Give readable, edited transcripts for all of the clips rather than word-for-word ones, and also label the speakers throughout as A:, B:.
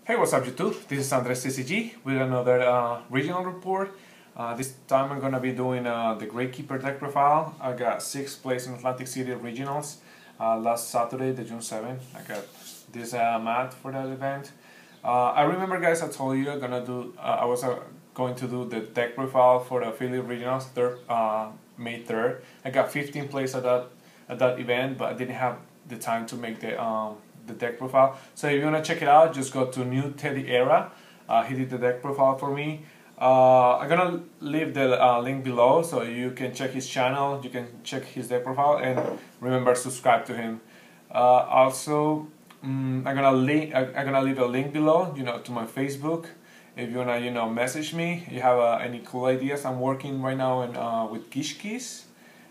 A: Hey, what's up YouTube? This is Andrestcg with another regional report. This time I'm gonna be doing the Gravekeeper deck profile. I got 6th place in Atlantic City Regionals last Saturday, the June 7th. I got this mat for that event. I remember, guys, I told you I was going to do the deck profile for the Philly Regionals May 3rd. I got 15th place at that event, but I didn't have the time to make the deck profile. So if you want to check it out, just go to New Teddy Era. He did the deck profile for me. I'm gonna leave the link below so you can check his channel, you can check his deck profile, and remember, subscribe to him. Also, I'm gonna leave a link below, to my Facebook. If you wanna, message me, you have any cool ideas. I'm working right now with Gishkis.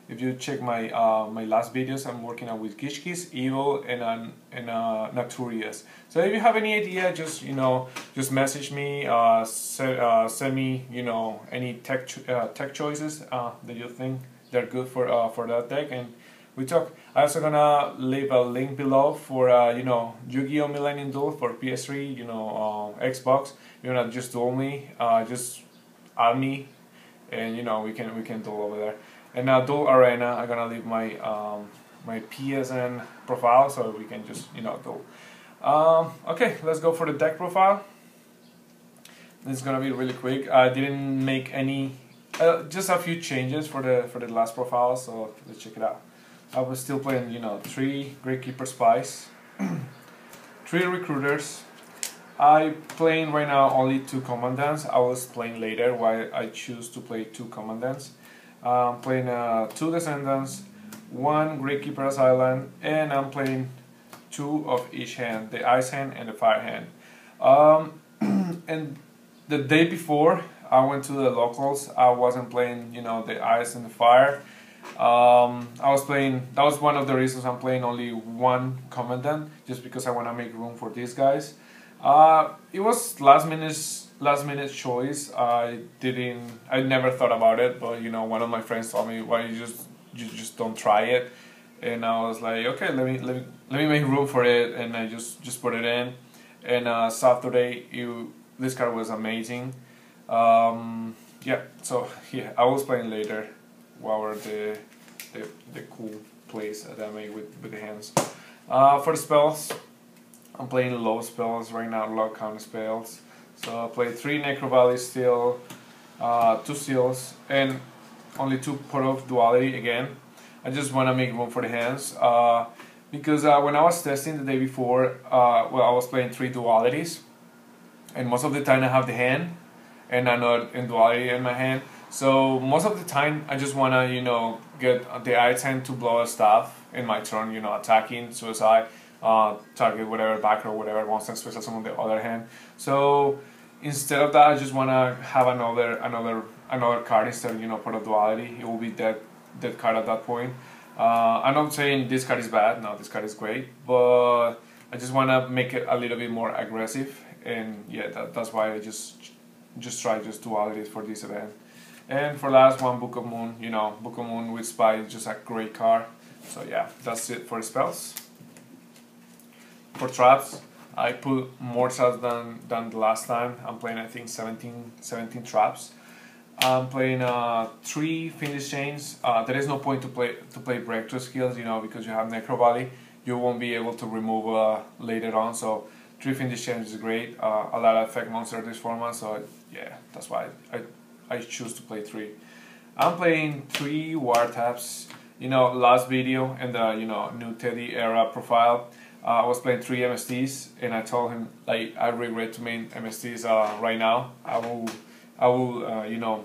A: If you check my my last videos, I'm working on with Gishkis, Evil, and Naturias. So if you have any idea, just message me, send me any tech choices that you think they're good for that deck, and we talk. I'm also gonna leave a link below for Yugioh Millennium Duel for PS3, Xbox. You wanna just duel me, just add me, and we can duel over there. And now Duel Arena, I'm gonna leave my my PSN profile so we can just duel. Okay, let's go for the deck profile. This is gonna be really quick. I didn't make any, just a few changes for the last profile. So let's check it out. I was still playing 3 Gravekeeper Spies, 3 Recruiters. I playing right now only 2 Commandants. I was playing later why I choose to play 2 Commandants. I'm playing 2 Descendants, 1 Gravekeeper's Island, and I'm playing 2 of each hand, the Ice hand and the Fire hand. And the day before I went to the locals, I wasn't playing the Ice and the Fire. I was playing, that was one of the reasons I'm playing only 1 Commandant, just because I want to make room for these guys. It was last minute choice. I never thought about it, but one of my friends told me, why you just don't try it, and I was like, okay, let me make room for it, and I just put it in. And Saturday, this card was amazing. Yeah, so yeah, I was playing later while the cool plays that I made with the hands. For the spells, I'm playing low spells right now, low counter spells. So I played 3 Necro Valley Steel, 2 Seals, and only 2 Pot of Duality again. I just want to make room for the hands, because when I was testing the day before, well, I was playing 3 Dualities, and most of the time I have the hand, and I'm not in Duality in my hand. So most of the time I just want to get the Ice hand to blow a stuff in my turn, attacking, suicide, target whatever, back row, whatever, monster special summon the other hand. So instead of that, I just want to have another card instead of Pot of Duality. It will be dead card at that point. I'm not saying this card is bad. No, this card is great, but I just want to make it a little bit more aggressive, and yeah, that's why I just try dualities for this event. And for last one, Book of Moon. Book of Moon with Spy is just a great card. So yeah, that's it for spells. For traps, I put more traps than the last time. I'm playing, I think, 17 traps. I'm playing 3 Finish Chains. There is no point to play breakthrough skills, because you have Necro Valley. You won't be able to remove later on. So 3 Finish Chains is great. A lot of effect monster this format. So yeah, that's why I choose to play 3. I'm playing 3 War Taps. Last video in the New Teddy Era profile, I was playing 3 MSTs, and I told him, like, I regret to main MSTs right now. I will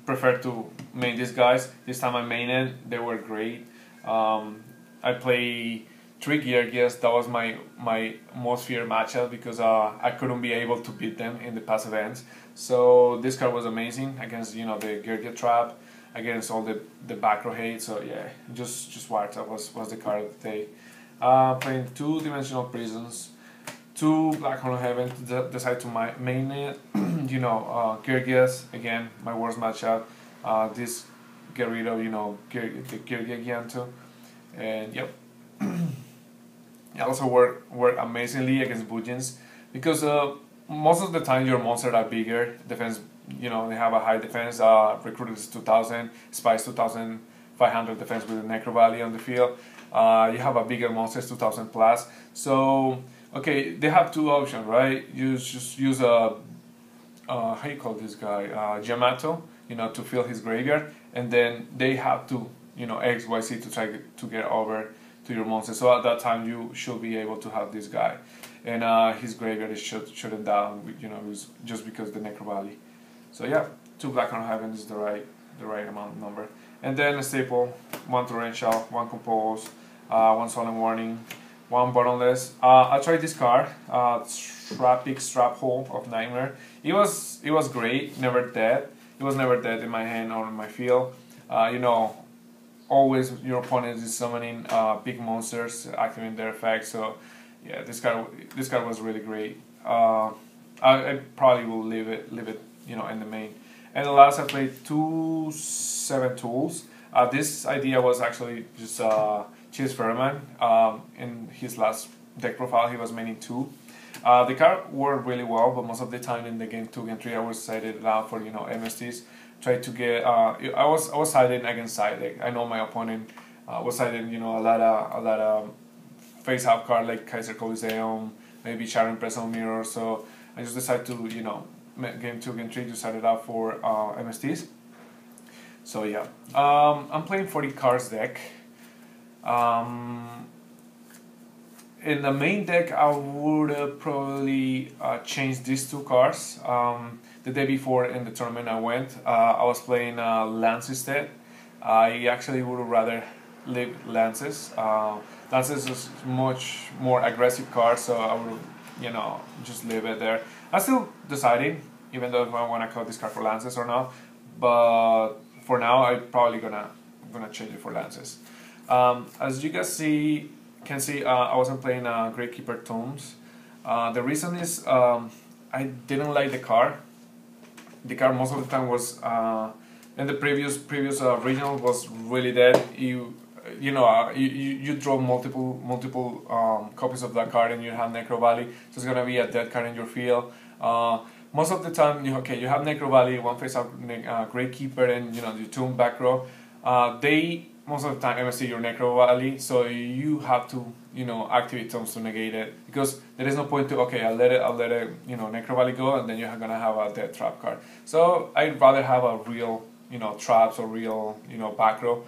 A: prefer to main these guys. This time I mained, they were great. I play 3 Geargias. That was my most feared matchup, because I couldn't be able to beat them in the past events. So this card was amazing against the Geargia trap, against all the back row hate. So yeah, just Wartap was the card of the day. Playing 2 Dimensional Prisons, 2 Black Hole Heaven to decide to main it. Geargias, again, my worst matchup. This get rid of the Geargia Gianto, and yep. It also worked amazingly against Bujins. because most of the time your monsters are bigger. Defense, they have a high defense. Recruiter is 2000, Spice 2500 defense with a Necro Valley on the field. You have a bigger monsters 2000 plus. So okay, they have two options, right? You just use a how you call this guy, Yamato, to fill his graveyard, and then they have to, XYZ to try to get over to your monster. So at that time you should be able to have this guy, and his graveyard is shutting down, just because the Necro Valley. So yeah, 2 black on heaven is the right amount number, and then a staple, 1 torrential, 1 compose, 1 solemn warning, 1 bottomless. I tried this card, Strap Hole of Nightmare. It was great, never dead. It was never dead in my hand or in my field. Always your opponent is summoning big monsters, activating their effects. So yeah, this card was really great. I probably will leave it, in the main. And the last I played 2/7 tools. This idea was actually just Chase Fairman. In his last deck profile, he was maining 2. The card worked really well, but most of the time in the game 2, game 3, I was sided out for MSTs. Tried to get. I was siding against side deck. I know my opponent was siding a lot of face up card like Kaiser Coliseum, maybe Sharon Present Mirror. So I just decided to game 2, game 3 to side it out for MSTs. So yeah, I'm playing 40 cards deck. In the main deck, I would probably change these 2 cards. The day before in the tournament I went, I was playing Lance instead. I actually would rather leave Lances. Lances is much more aggressive card, so I would, just leave it there. I'm still deciding, even though if I want to call this card for Lances or not. But for now, I'm probably gonna change it for Lances. As you guys can see, I wasn't playing Gravekeeper Tombs. The reason is I didn't like the card. The card most of the time was in the previous regional was really dead. You draw multiple copies of that card and you have Necro Valley, so it's gonna be a dead card in your field. Most of the time, you have Necro Valley, 1 face up Gravekeeper, and your tomb back row. They most of the time MSC your Necro Valley, so you have to activate tombs to negate it, because there is no point to I'll let it Necro Valley go, and then you're gonna have a dead trap card. So I'd rather have a real traps or real back row.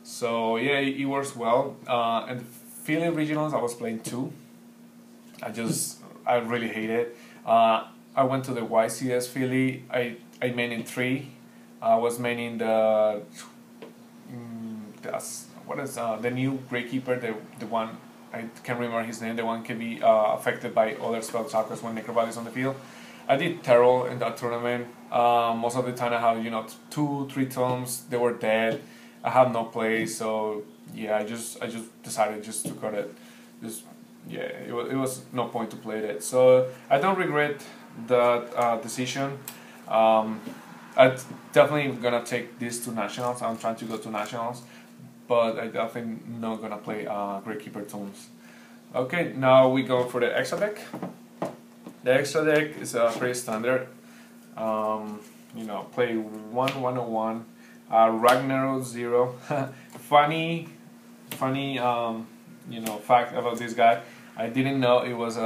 A: So yeah, it works well. And the Philly regionals I was playing 2. I really hate it. I went to the YCS Philly. I main in 3. I was maining the new Gravekeeper, the one I can't remember his name. The one can be affected by other spell chakras when Necro Valley is on the field. I did terrible in that tournament. Most of the time I have 2-3 tombs. They were dead. I have no play, so yeah, I just decided just to cut it. It was no point to play it. So I don't regret that decision. I'm definitely gonna take this to nationals. I'm trying to go to nationals, but I definitely not gonna play Gravekeeper Tombs. Okay, now we go for the extra deck. The extra deck is pretty standard. Play 1/101. Ragnarok 0. funny fact about this guy. I didn't know it was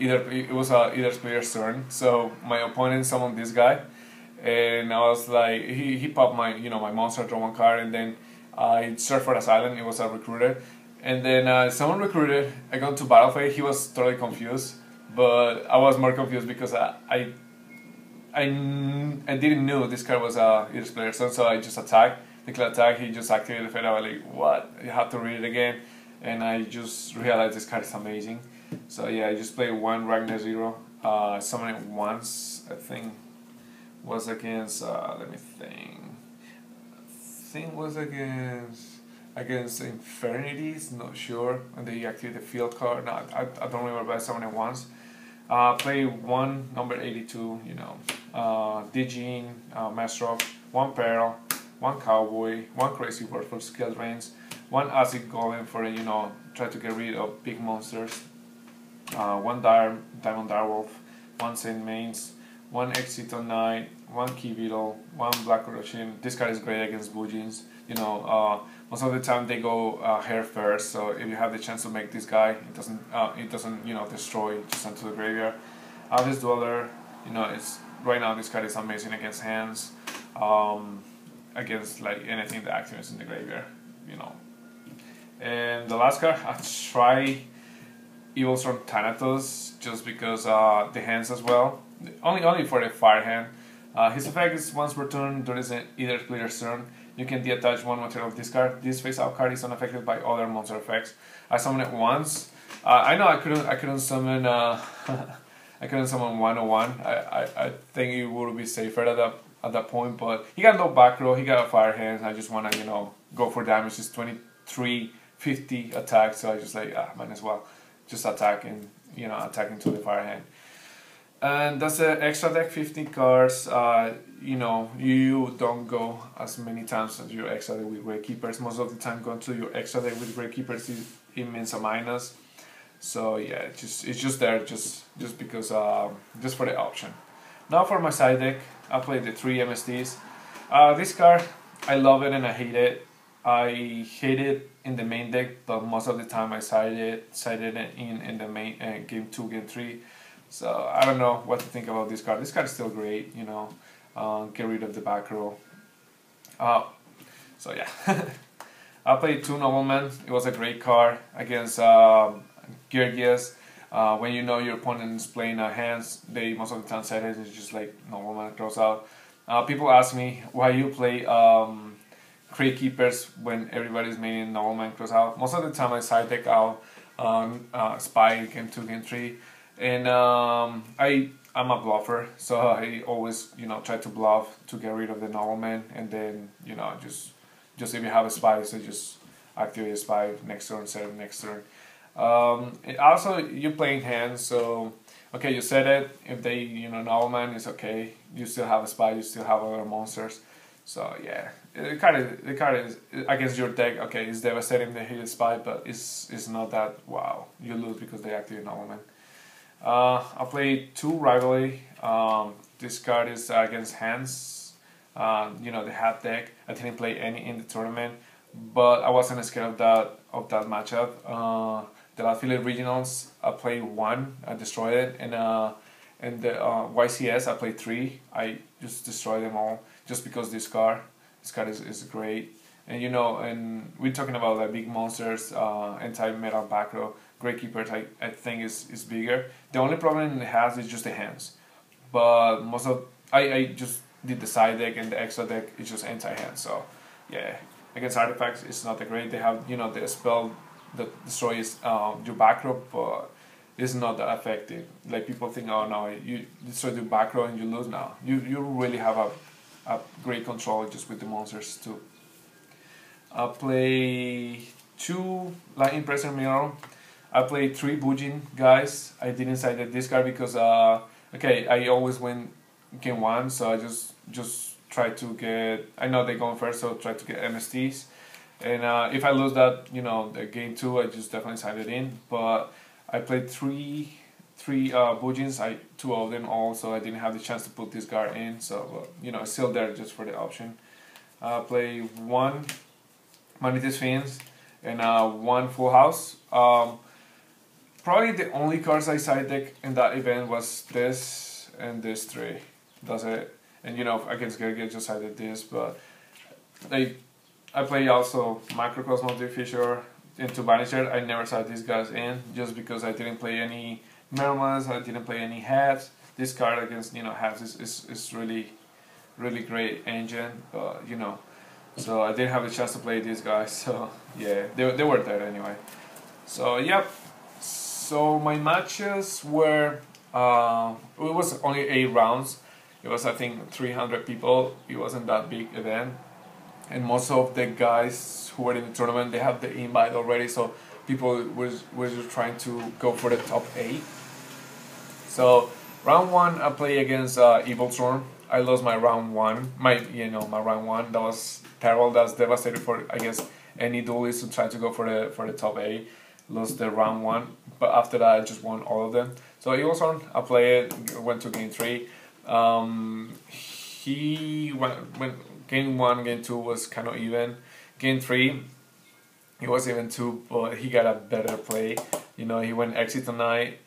A: either player's turn. So my opponent summoned this guy, and I was like, he popped my my monster, draw 1 card, and then I searched for Asylum. It was a recruiter, and then someone recruited. I got to battle phase. He was totally confused, but I was more confused because I didn't know this card was either player's turn, so I just attacked. Declare attack. He just activated the fate. I was like, what? You have to read it again, and I just realized this card is amazing. So yeah, I just played 1 Ragnar 0. Summoned it once. I think was against. Let me think. I think was against Infernities. Not sure. And they activated the field card. No, I don't remember. But I summoned it once. Play 1 number 82. Digine, Mastrop, 1 Peril, 1 Cowboy, 1 Crazy Bird for skill drains, 1 Acid Golem for try to get rid of big monsters. one Diamond Direwolf, one Saint Mains, one Exito Knight, one Key Beetle, one Black Orochin. This card is great against Bujins. You know, most of the time they go hair first, so if you have the chance to make this guy, it doesn't you know destroy, just send to the graveyard. This Dweller, you know, it's right now this card is amazing against hands, against like anything that activates in the graveyard, you know. And the last card, I try Evil Storm Thanatos just because the hands as well. Only for the fire hand. His effect is once per turn during either player's turn, you can detach one material of this card. This face-out card is unaffected by other monster effects. I summon it once. I know I couldn't summon I couldn't summon 101. I think it would be safer at that point, but he got no back row. He got a fire hand. I just wanna go for damage. It's 2350 attack, so I just like might as well just attack and attack into the fire hand. And that's the extra deck, 15 cards. You don't go as many times as your extra deck with Gravekeepers. Most of the time, going to your extra deck with Gravekeepers, it means a minus. So yeah, it's just there just because just for the option. Now for my side deck, I play the 3 MSTs. This card, I love it and I hate it. I hate it in the main deck, but most of the time I sided it in the main game 2, game 3. So I don't know what to think about this card. This card is still great, get rid of the back row. So yeah, I played 2 Noblemen. It was a great card against Yugioh. When you know your opponent is playing hands, they most of the time set it. It's just like Nobleman throws out. People ask me why you play Gravekeepers when everybody's making Nobleman cross out. Most of the time I side deck out Spy game 2, game 3. And I'm a bluffer, so I always try to bluff to get rid of the Nobleman, and then just if you have a spy, so just activate a spy next turn, set it next turn. Also you playing hands, so okay, you set it. If they Nobleman is okay, you still have a spy, you still have other monsters. So yeah, the card is against your deck. Okay, it's devastating. They hit a spy, but it's not that wow. You lose because they activate Nobleman. I played 2 Rivalry. This card is against hands. The hat deck. I didn't play any in the tournament, but I wasn't scared of that matchup. The ARG Philly regionals, I played 1. I destroyed it, and the YCS I played 3. I just destroyed them all just because this card is great. And and we're talking about like big monsters, anti-metal back row. Gravekeepers I think is bigger. The only problem it has is just the hands. But I just did the side deck, and the extra deck is just anti-hand. So yeah, against artifacts it's not that great. They have the spell that destroys your back row, but it's not that effective. Like people think, oh no, you destroy your back row and you lose. Now you really have a great control just with the monsters too. I play 2 Lightning Pressure Mirror. I played 3 Bujin guys. I didn't side this card because okay, I always win game 1, so I just try to get. I know they're going first, so try to get MSTs. And if I lose that, the game 2, I just definitely sided in. But I played three Bujins. 2 of them also. I didn't have the chance to put this guard in, so it's still there just for the option. I play 1 Manitis Fiends and 1 Full House. Probably the only cards I side deck in that event was this and this 3. That's it. And against Gergely just sided this, but I play also Macrocosmos Deefezo into Banisher. I never sided these guys in just because I didn't play any Mermans, I didn't play any hats. This card against hats is really great engine, but so I didn't have a chance to play these guys. So yeah, they were there anyway. So yep. So my matches were it was only 8 rounds. It was I think 300 people. It wasn't that big event, and most of the guys who were in the tournament, they have the invite already. So people were just trying to go for the top 8. So round 1 I play against Evil Storm. I lost my round 1. My round 1, that was terrible. That's devastating for I guess any duelist to try to go for the top 8. Lost the round 1, but after that I just won all of them. So it was on. I played it, went to game 3. He when game 1, game 2 was kind of even. Game 3, it was even too, but he got a better play. You know, he went exit tonight.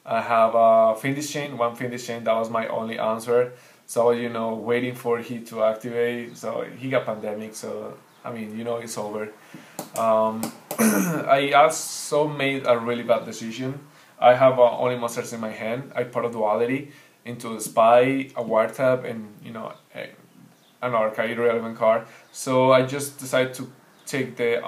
A: I have a Fiendish Chain, one Fiendish Chain, that was my only answer. So, you know, waiting for he to activate. So he got Pandemic, so I mean, you know, it's over. I also made a really bad decision. I have only monsters in my hand. I put a duality into the Spy, a Wiretap, and, you know, an arcade irrelevant card. So I just decided to take the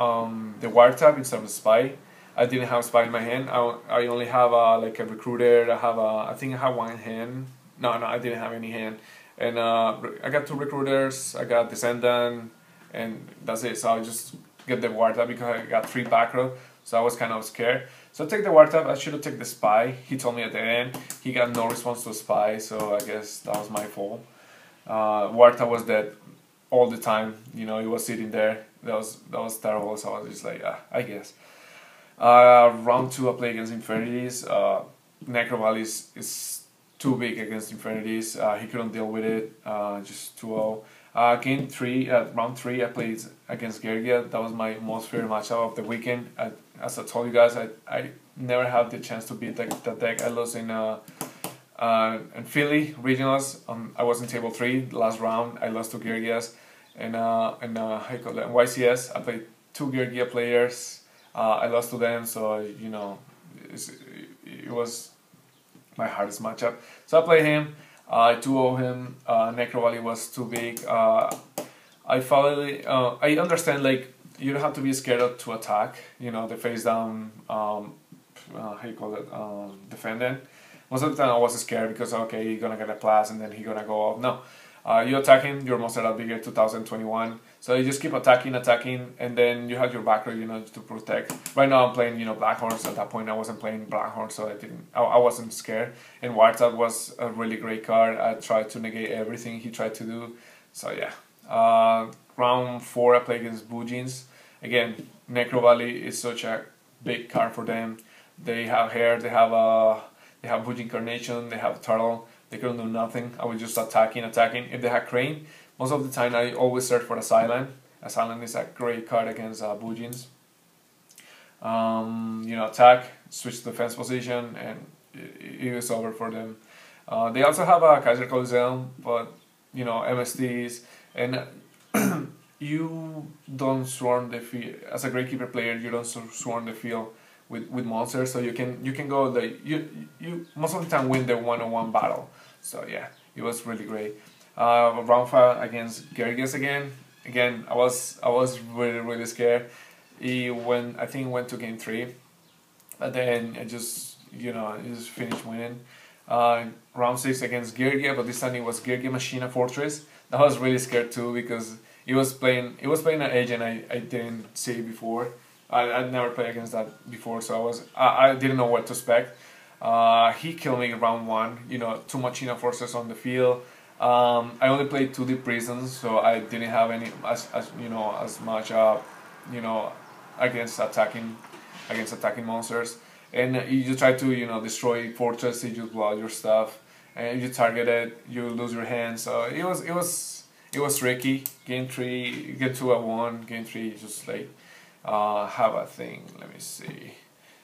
A: Wiretap instead of the Spy. I didn't have Spy in my hand. I only have like a Recruiter. I think I have one in hand. No, I didn't have any hand. And I got 2 Recruiters. I got Descendant, and that's it. So I just get the Wiretap because I got 3 back row. So I was kind of scared. So I take the Wiretap. I should have taken the Spy. He told me at the end. He got no response to Spy, so I guess that was my fault. Wiretap was dead all the time. You know, he was sitting there. That was terrible. So I was just like, I guess. Round 2, I play against Infinities. Necro Valley is too big against Infinities. He couldn't deal with it. Just 2-0. Game 3, round 3, I played against Yugioh. That was my most favorite matchup of the weekend. As I told you guys, I never had the chance to beat that deck. I lost in Philly regionals. I was in table 3 last round. I lost to Yugioh, and how you call it, YCS. I played 2 Yugioh players. I lost to them, so you know, it was my hardest matchup. So I played him. I 2-0 him. Necro Valley was too big. I finally, I understand, like, you don't have to be scared to attack. You know, the face down, how you call it, defendant. Most of the time I was scared because, okay, you're gonna get a plus and then he's gonna go off. No, you attack him, your monster are bigger 2021. So you just keep attacking, and then you have your back row, you know, to protect. Right now I'm playing, you know, Black Horns. At that point I wasn't playing Black Horns, so I wasn't scared. And Wiretap was a really great card. I tried to negate everything he tried to do. So yeah. Round 4 I play against Bujins. Again, Necro Valley is such a big card for them. They have hair, they have Bujin Carnation, they have Turtle. They couldn't do nothing. I was just attacking. If they had Crane, most of the time I always search for a Silent. A Silent is a great card against Bujins. You know, attack, switch to defense position, and it was over for them. They also have a Kaiser Coliseum, but, you know, MSTs, and you don't swarm the field. As a Gravekeeper player, you don't swarm the field with monsters, so you can go you most of the time win the one-on-one battle. So yeah, it was really great. Round 5 against Yugioh again. I was really scared. I think went to game 3, but then it just, you know, it just finished winning. Round 6 against Yugioh, but this time it was Yugioh Machina Fortress. I was really scared too because it was playing an agent I didn't see before. I'd never played against that before, so I didn't know what to expect. He killed me in round 1. You know, 2 Machina Forces on the field. I only played 2 Deep Prisons, so I didn't have any as much you know, against attacking monsters. And you just try to, you know, destroy fortress. You just blow out your stuff, and you target it, you lose your hand. So it was tricky. Game 3, game 2 I won. Game 3 just like. Have a thing. Let me see.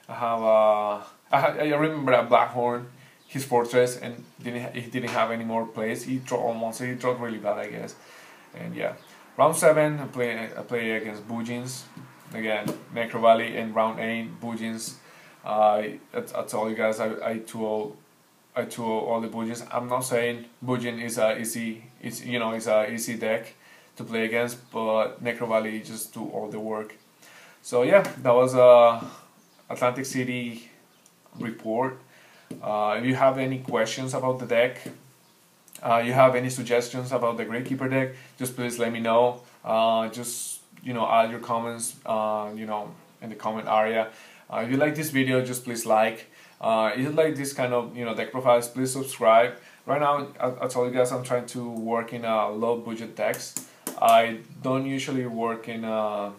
A: I remember a Blackhorn, his fortress, and he didn't have any more plays. He drew almost. He drew really bad, I guess. And yeah, round 7 I play against Bujins again. Necro Valley, and round 8 Bujins. I told you guys I 2-0 all the Bujins. I'm not saying Bujin is a easy deck to play against, but Necro Valley just do all the work. So yeah, that was Atlantic City report. If you have any questions about the deck, you have any suggestions about the Gravekeeper deck, just please let me know. Just, you know, add your comments, you know, in the comment area. If you like this video, just please like. If you like this kind of, you know, deck profiles, please subscribe. Right now, I told you guys I'm trying to work in low budget decks. I don't usually work in top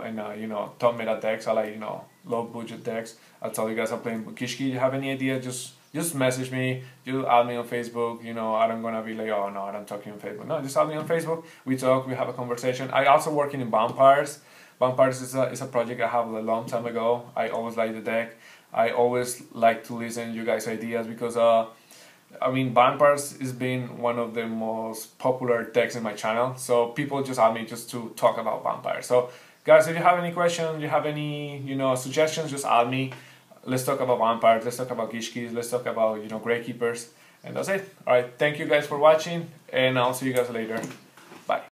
A: meta decks. I like, you know, low budget decks. I'll tell you guys I'm playing Kishki. You have any idea? Just message me. You add me on Facebook. You know, I'm gonna be like, oh no, I don't talk to you on Facebook. No, just add me on Facebook. We talk. We have a conversation. I also working in vampires. Vampires is a project I have a long time ago. I always like the deck. I always like to listen to you guys' ideas because I mean, Vampires is being one of the most popular decks in my channel. So people just ask me just to talk about Vampires. So guys, if you have any questions, you have any, you know, suggestions, just ask me. Let's talk about Vampires, let's talk about Gishkis, let's talk about, you know, Gravekeepers. And that's it. Alright, thank you guys for watching, and I'll see you guys later. Bye.